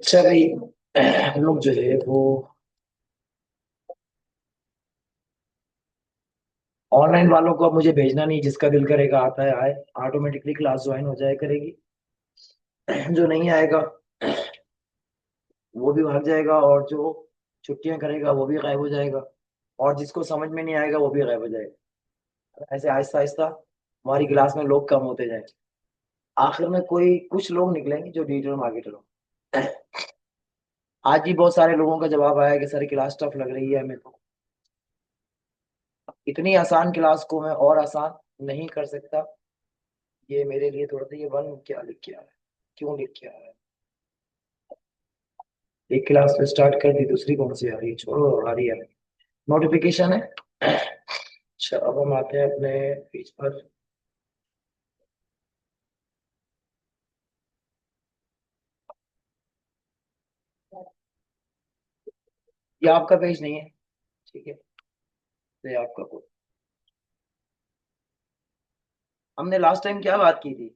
अच्छा भाई। हम लोग जो है वो ऑनलाइन वालों को अब मुझे भेजना नहीं, जिसका दिल करेगा आता है आए, ऑटोमेटिकली क्लास ज्वाइन हो जाया करेगी। जो नहीं आएगा वो भी भाग जाएगा, और जो छुट्टियां करेगा वो भी गायब हो जाएगा, और जिसको समझ में नहीं आएगा वो भी गायब हो जाएगा। ऐसे आहिस्ता आहिस्ता हमारी क्लास में लोग कम होते जाएंगे। आखिर में कोई कुछ लोग निकलेंगे जो डिजिटल मार्केटर हो। आज ही बहुत सारे लोगों का जवाब आया कि सर क्लास टफ लग रही है हमें तो। इतनी आसान क्लास को मैं और आसान नहीं कर सकता। ये मेरे लिए थोड़ा सा, ये वन क्या लिख के आ रहा है, क्यों लिख के आ रहा है। एक क्लास तो स्टार्ट कर दी, दूसरी कौन सी आ रही है, छोड़ो आ रही है, नोटिफिकेशन है। अच्छा, अब हम आते हैं अपने पेज पर। ये आपका पेज नहीं है, ठीक है, तो ये आपका कोड। हमने लास्ट टाइम क्या बात की थी,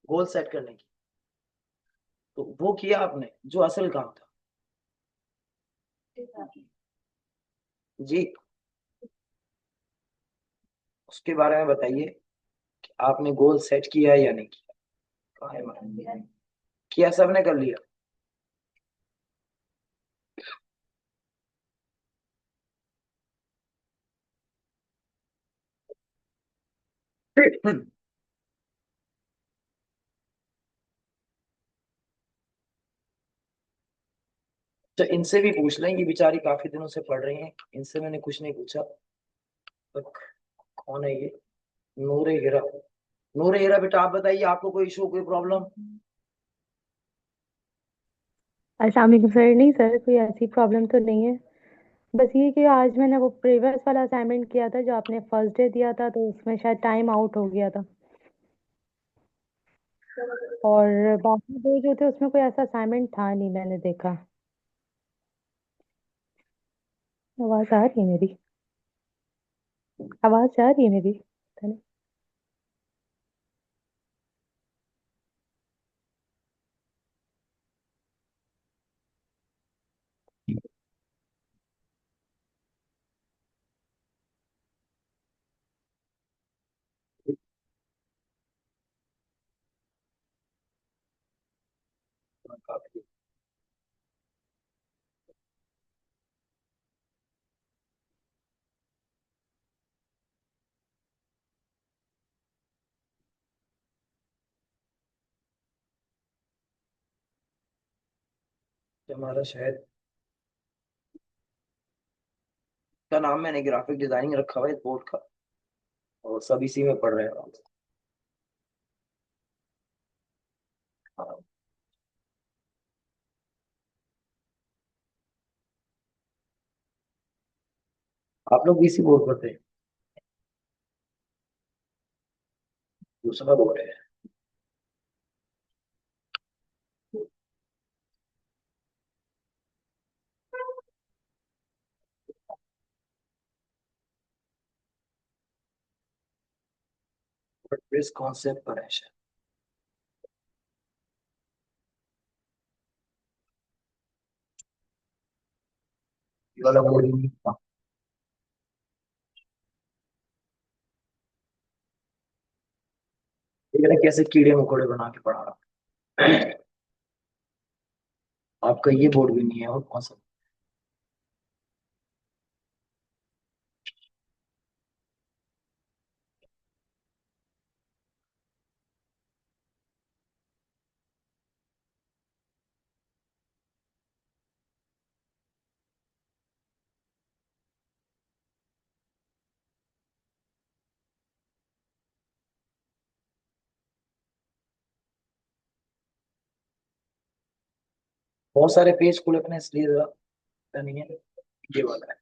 गोल सेट करने की। तो वो किया आपने जो असल काम था। जी, उसके बारे में बताइए कि आपने गोल सेट किया या नहीं किया। कहाँ है मैडम? किया, सबने कर लिया। तो इनसे भी पूछ लें, ये बेचारी काफी दिनों से पढ़ रही हैं, इनसे मैंने कुछ नहीं पूछा। तो कौन है ये? नूरे हीरा। नूरे हीरा बेटा, आप बताइए, आपको कोई इशू, कोई प्रॉब्लम? अस्सलाम वालेकुम सर। नहीं सर, कोई ऐसी प्रॉब्लम तो नहीं है। बस ये कि आज मैंने वो प्रीवियस वाला असाइनमेंट किया था जो आपने फर्स्ट डे दिया था, तो उसमें शायद टाइम आउट हो गया था। और बाकी दो जो थे उसमें कोई ऐसा असाइनमेंट था नहीं, मैंने देखा। आवाज आ रही है मेरी? आवाज आ रही है मेरी? पता नहीं। हमारा शायद का नाम, मैंने ग्राफिक डिजाइनिंग रखा हुआ है इस बोर्ड का, और सब इसी में पढ़ रहे हैं। हाँ, आप लोग भी इसी बोर्ड पर थे? दूसरा बोर्ड है। वर्डप्रेस कॉन्सेप्ट पर है शायद। ये वाला बोर्ड ही नहीं था। ये ना कैसे कीड़े मकोड़े बना के पढ़ा रहा। आपका ये बोर्ड भी नहीं है, और कौन सा? बहुत सारे पेज खुले अपने, इसलिए जरा पता नहीं है। ये वाला है।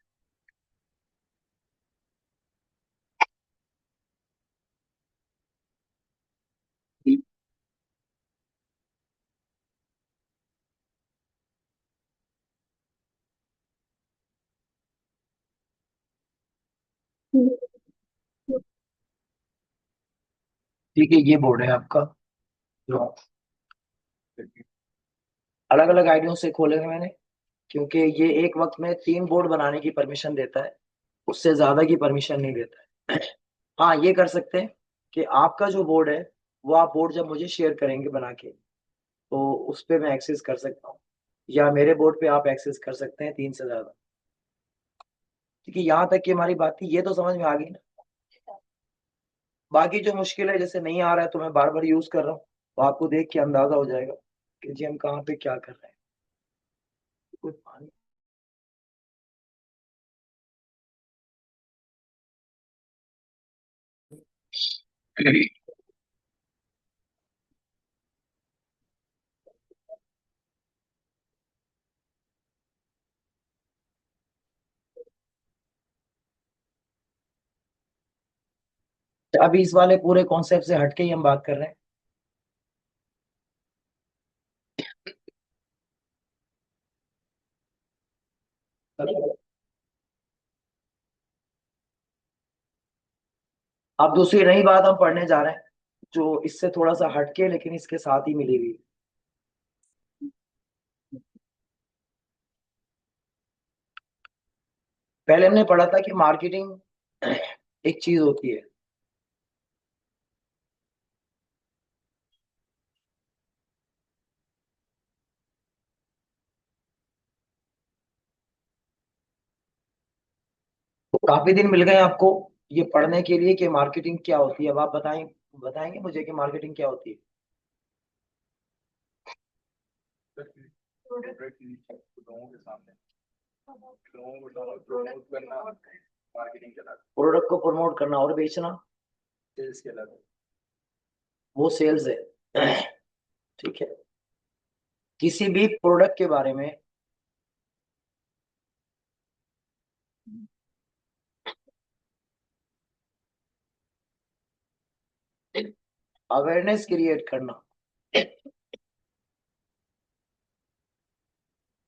ठीक है, ये बोर्ड है आपका जो। अलग अलग आईडियों से खोले हैं मैंने, क्योंकि ये एक वक्त में 3 बोर्ड बनाने की परमिशन देता है, उससे ज्यादा की परमिशन नहीं देता है। हाँ, ये कर सकते हैं कि आपका जो बोर्ड है वो आप बोर्ड जब मुझे शेयर करेंगे बना के, तो उस पे मैं एक्सेस कर सकता हूँ, या मेरे बोर्ड पे आप एक्सेस कर सकते हैं 3 से ज्यादा। क्योंकि यहाँ तक की हमारी बात थी, ये तो समझ में आ गई ना। बाकी जो मुश्किल है, जैसे नहीं आ रहा है तो मैं बार बार यूज कर रहा हूँ, तो आपको देख के अंदाजा हो जाएगा कि जी हम कहाँ पे क्या कर रहे हैं। कोई पानी। अभी इस वाले पूरे कॉन्सेप्ट से हटके ही हम बात कर रहे हैं। अब दूसरी नई बात हम पढ़ने जा रहे हैं, जो इससे थोड़ा सा हटके लेकिन इसके साथ ही मिली हुई। पहले हमने पढ़ा था कि मार्केटिंग एक चीज होती है। तो काफी दिन मिल गए आपको ये पढ़ने के लिए कि मार्केटिंग क्या होती है। अब आप बताएंगे मुझे कि मार्केटिंग क्या होती है। प्रोडक्ट को प्रमोट करना और बेचना, वो सेल्स है। ठीक है। किसी भी प्रोडक्ट के बारे में अवेयरनेस क्रिएट करना। ठीक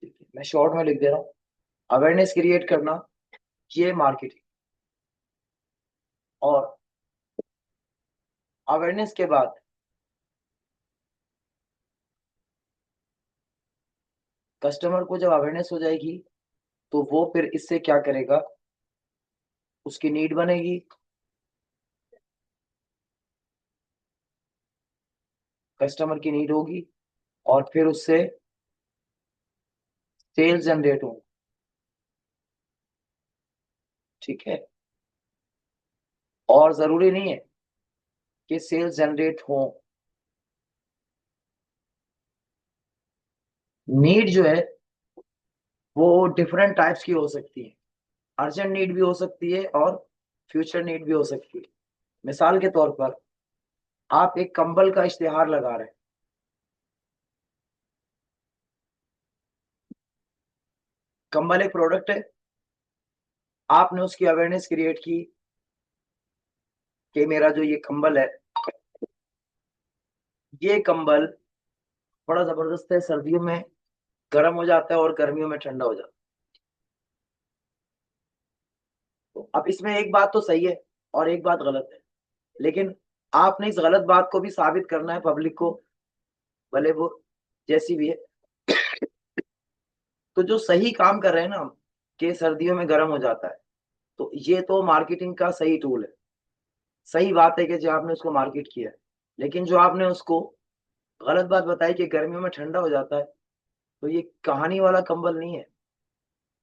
है, मैं शॉर्ट में लिख दे रहा हूँ, अवेयरनेस क्रिएट करना, ये मार्केटिंग। और अवेयरनेस के बाद कस्टमर को जब अवेयरनेस हो जाएगी, तो वो फिर इससे क्या करेगा, उसकी नीड बनेगी, कस्टमर की नीड होगी, और फिर उससे सेल्स जनरेट हो। ठीक है। और जरूरी नहीं है कि सेल्स जनरेट हो, नीड जो है वो डिफरेंट टाइप्स की हो सकती है। अर्जेंट नीड भी हो सकती है और फ्यूचर नीड भी हो सकती है। मिसाल के तौर पर आप एक कंबल का इश्तेहार लगा रहे हैं। कंबल एक प्रोडक्ट है, आपने उसकी अवेयरनेस क्रिएट की कि मेरा जो ये कंबल है, ये कंबल बड़ा जबरदस्त है, सर्दियों में गर्म हो जाता है और गर्मियों में ठंडा हो जाता है। तो अब इसमें एक बात तो सही है और एक बात गलत है, लेकिन आपने इस गलत बात को भी साबित करना है पब्लिक को, भले वो जैसी भी है। तो जो सही काम कर रहे हैं ना हम, कि सर्दियों में गर्म हो जाता है, तो ये तो मार्केटिंग का सही टूल है। सही बात है कि जो आपने उसको मार्केट किया है, लेकिन जो आपने उसको गलत बात बताई कि गर्मियों में ठंडा हो जाता है, तो ये कहानी वाला कंबल नहीं है,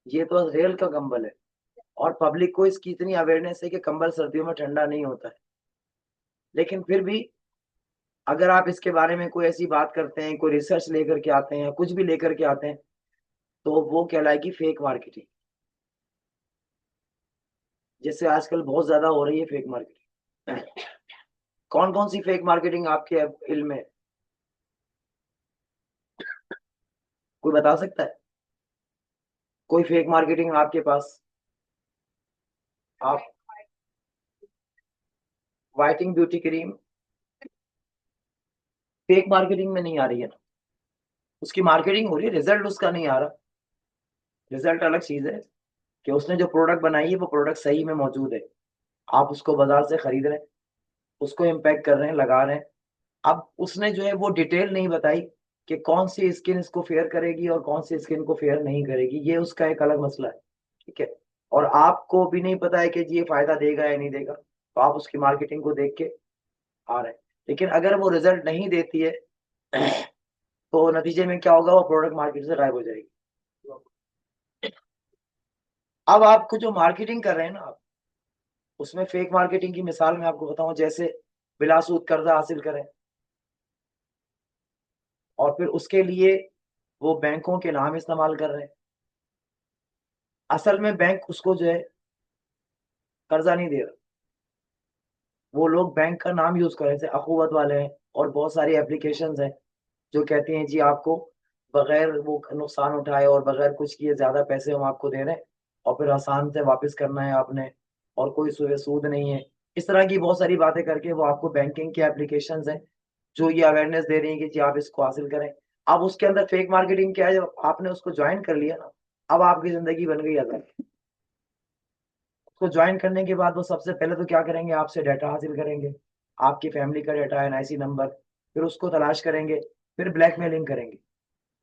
ये तो रेल का कंबल है। और पब्लिक को इसकी इतनी अवेयरनेस है कि कंबल सर्दियों में ठंडा नहीं होता है। लेकिन फिर भी अगर आप इसके बारे में कोई ऐसी बात करते हैं, कोई रिसर्च लेकर के आते हैं, कुछ भी लेकर के आते हैं, तो वो कहलाएगी फेक मार्केटिंग। जैसे आजकल बहुत ज्यादा हो रही है फेक मार्केटिंग। कौन कौन सी फेक मार्केटिंग आपके इल्म में है? कोई बता सकता है कोई फेक मार्केटिंग आपके पास? आप वाइटिंग ब्यूटी क्रीम फेक मार्केटिंग में नहीं आ रही है ना, उसकी मार्केटिंग हो रही है, रिजल्ट उसका नहीं आ रहा। रिजल्ट अलग चीज है, कि उसने जो प्रोडक्ट बनाई है वो प्रोडक्ट सही में मौजूद है, आप उसको बाजार से खरीद रहे हैं, उसको इम्पैक्ट कर रहे हैं, लगा रहे हैं। अब उसने जो है वो डिटेल नहीं बताई कि कौन सी स्किन इसको फेयर करेगी और कौन सी स्किन को फेयर नहीं करेगी, ये उसका एक अलग मसला है। ठीक है, और आपको भी नहीं पता है कि जी ये फायदा देगा या नहीं देगा, तो आप उसकी मार्केटिंग को देख के आ रहे हैं। लेकिन अगर वो रिजल्ट नहीं देती है तो नतीजे में क्या होगा, वो प्रोडक्ट मार्केट से गायब हो जाएगी। अब आपको जो मार्केटिंग कर रहे हैं ना आप, उसमें फेक मार्केटिंग की मिसाल मैं आपको बताऊं, जैसे बिलासूद कर्जा हासिल करें और फिर उसके लिए वो बैंकों के नाम इस्तेमाल कर रहे हैं। असल में बैंक उसको जो है कर्जा नहीं दे रहा, वो लोग बैंक का नाम यूज कर रहे हैं, जैसे अखुवत वाले हैं और बहुत सारी एप्लीकेशंस हैं जो कहती हैं जी आपको बगैर वो नुकसान उठाए और बगैर कुछ किए ज्यादा पैसे हम आपको दे रहे हैं और फिर आसान से वापस करना है आपने, और कोई सूद नहीं है। इस तरह की बहुत सारी बातें करके वो आपको बैंकिंग की एप्लीकेशंस हैं जो ये अवेयरनेस दे रही है कि जी आप इसको हासिल करें। अब उसके अंदर फेक मार्केटिंग क्या है, जब आपने उसको ज्वाइन कर लिया ना, अब आपकी जिंदगी बन गई आसान। उसको ज्वाइन करने के बाद वो सबसे पहले तो क्या करेंगे, आपसे डाटा हासिल करेंगे, आपकी फैमिली का डाटा, एनआईसी नंबर, फिर उसको तलाश करेंगे, फिर ब्लैकमेलिंग करेंगे।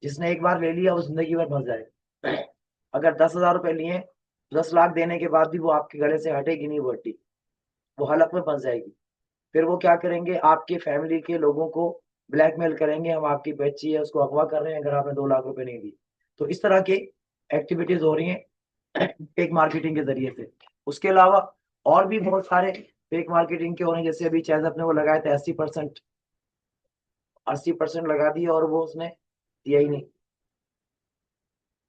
जिसने एक बार ले लिया वो जिंदगी भर फंस जाएगा। अगर 10,000 रुपए लिए, 10 लाख देने के बाद भी वो आपके गले से हटेगी नहीं वो हड्डी, वो हलक में फंस जाएगी। फिर वो क्या करेंगे, आपके फैमिली के लोगों को ब्लैकमेल करेंगे, हम आपकी बच्ची है उसको अगवा कर रहे हैं अगर आपने 2 लाख रुपए नहीं दी। तो इस तरह की एक्टिविटीज हो रही हैं फेक मार्केटिंग के जरिए से। उसके अलावा और भी बहुत सारे फेक मार्केटिंग के हो रहे हैं, जैसे अभी चैज अपने वो लगाए थे 80%, 80% लगा दिया और वो उसने दिया ही नहीं,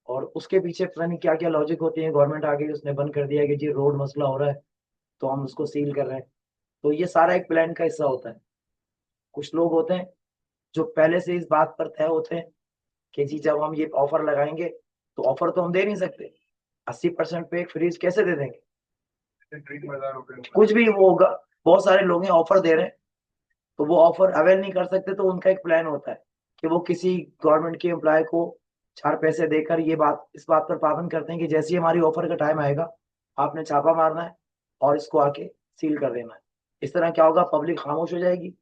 और उसके पीछे पता नहीं क्या क्या लॉजिक होती है। गवर्नमेंट आ गई, उसने बंद कर दिया कि जी रोड मसला हो रहा है तो हम उसको सील कर रहे हैं। तो ये सारा एक प्लान का हिस्सा होता है। कुछ लोग होते हैं जो पहले से इस बात पर तय होते हैं कि जी जब हम ये ऑफर लगाएंगे, तो ऑफर तो हम दे नहीं सकते, 80% पे एक फ्रीज कैसे दे देंगे, कुछ भी वो होगा। बहुत सारे लोग हैं ऑफर दे रहे हैं, तो वो ऑफर अवेल नहीं कर सकते, तो उनका एक प्लान होता है कि वो किसी गवर्नमेंट के एम्प्लॉय को 4 पैसे देकर ये बात इस बात पर पाबंद करते हैं कि जैसे ही हमारी ऑफर का टाइम आएगा आपने छापा मारना है और इसको आके सील कर देना है। इस तरह क्या होगा, पब्लिक खामोश हो जाएगी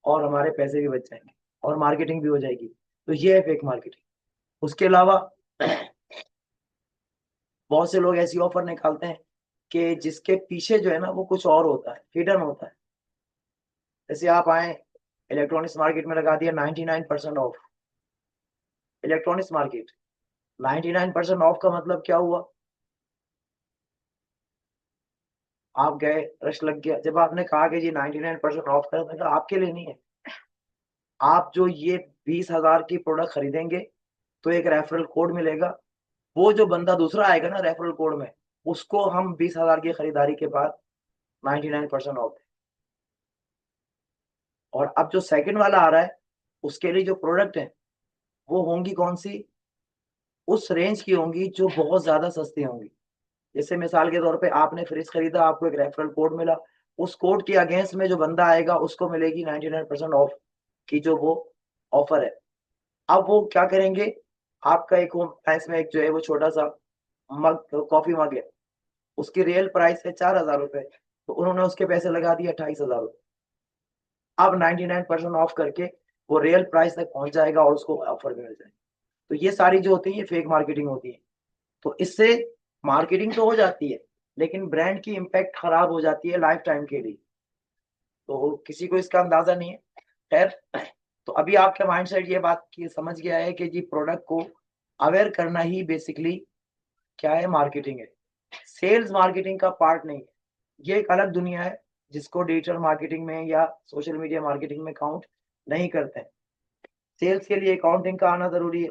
और हमारे पैसे भी बच जाएंगे और मार्केटिंग भी हो जाएगी। तो ये है फेक मार्केटिंग। उसके अलावा बहुत से लोग ऐसी ऑफर निकालते हैं कि जिसके पीछे जो है ना वो कुछ और होता है, हिडन होता है। जैसे आप आए इलेक्ट्रॉनिक्स मार्केट में लगा दिया 99% ऑफ, इलेक्ट्रॉनिक्स मार्केट 99% ऑफ का मतलब क्या हुआ, आप गए रश लग गया, जब आपने कहा कि जी 99% ऑफ कर देगा, आपके लिए नहीं है। आप जो ये 20,000 की प्रोडक्ट खरीदेंगे तो एक रेफरल कोड मिलेगा, वो जो बंदा दूसरा आएगा ना रेफरल कोड में, उसको हम 20,000 की खरीदारी के बाद 99% ऑफ। और अब जो सेकंड वाला आ रहा है उसके लिए जो प्रोडक्ट है वो होंगी कौन सी, उस रेंज की होंगी जो बहुत ज्यादा सस्ती होंगी। जैसे मिसाल के तौर पे आपने फ्रिज खरीदा, आपको एक रेफरल कोड मिला, उस कोड के अगेंस्ट में जो बंदा आएगा उसको मिलेगी 99% ऑफ की जो वो ऑफर है। अब वो क्या करेंगे, आपका एक इसमें एक जो है वो छोटा सा मग, कॉफी मग है, उसकी रियल प्राइस है 4,000 रुपए, तो उन्होंने उसके पैसे लगा दिए 28,000 रुपए। अब 99% ऑफ करके वो रियल प्राइस तक पहुंच जाएगा और उसको ऑफर भी मिल जाएगा। तो ये सारी जो होती है ये फेक मार्केटिंग होती है। तो इससे मार्केटिंग तो हो जाती है लेकिन ब्रांड की इम्पैक्ट खराब हो जाती है लाइफ टाइम के लिए, तो किसी को इसका अंदाजा नहीं है। खैर, तो अभी आपका माइंडसेट ये बात की समझ गया है कि जी प्रोडक्ट को अवेयर करना ही बेसिकली क्या है, मार्केटिंग है। सेल्स मार्केटिंग का पार्ट नहीं है, ये एक अलग दुनिया है जिसको डिजिटल मार्केटिंग में या सोशल मीडिया मार्केटिंग में काउंट नहीं करते हैं। सेल्स के लिए अकाउंटिंग का आना जरूरी है,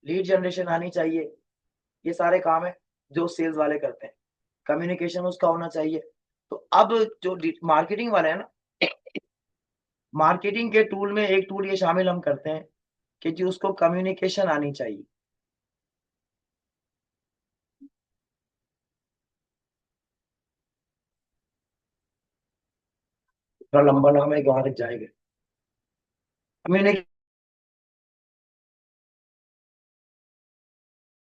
लीड जनरेशन आनी चाहिए, ये सारे काम है जो सेल्स वाले करते हैं। कम्युनिकेशन उसका होना चाहिए। तो अब जो मार्केटिंग वाले हैं ना, मार्केटिंग के टूल में एक टूल ये शामिल हम करते हैं कि जी उसको कम्युनिकेशन आनी चाहिए। थोड़ा लंबा नाम है, वहां तक जाएगा। कम्युनिकेशन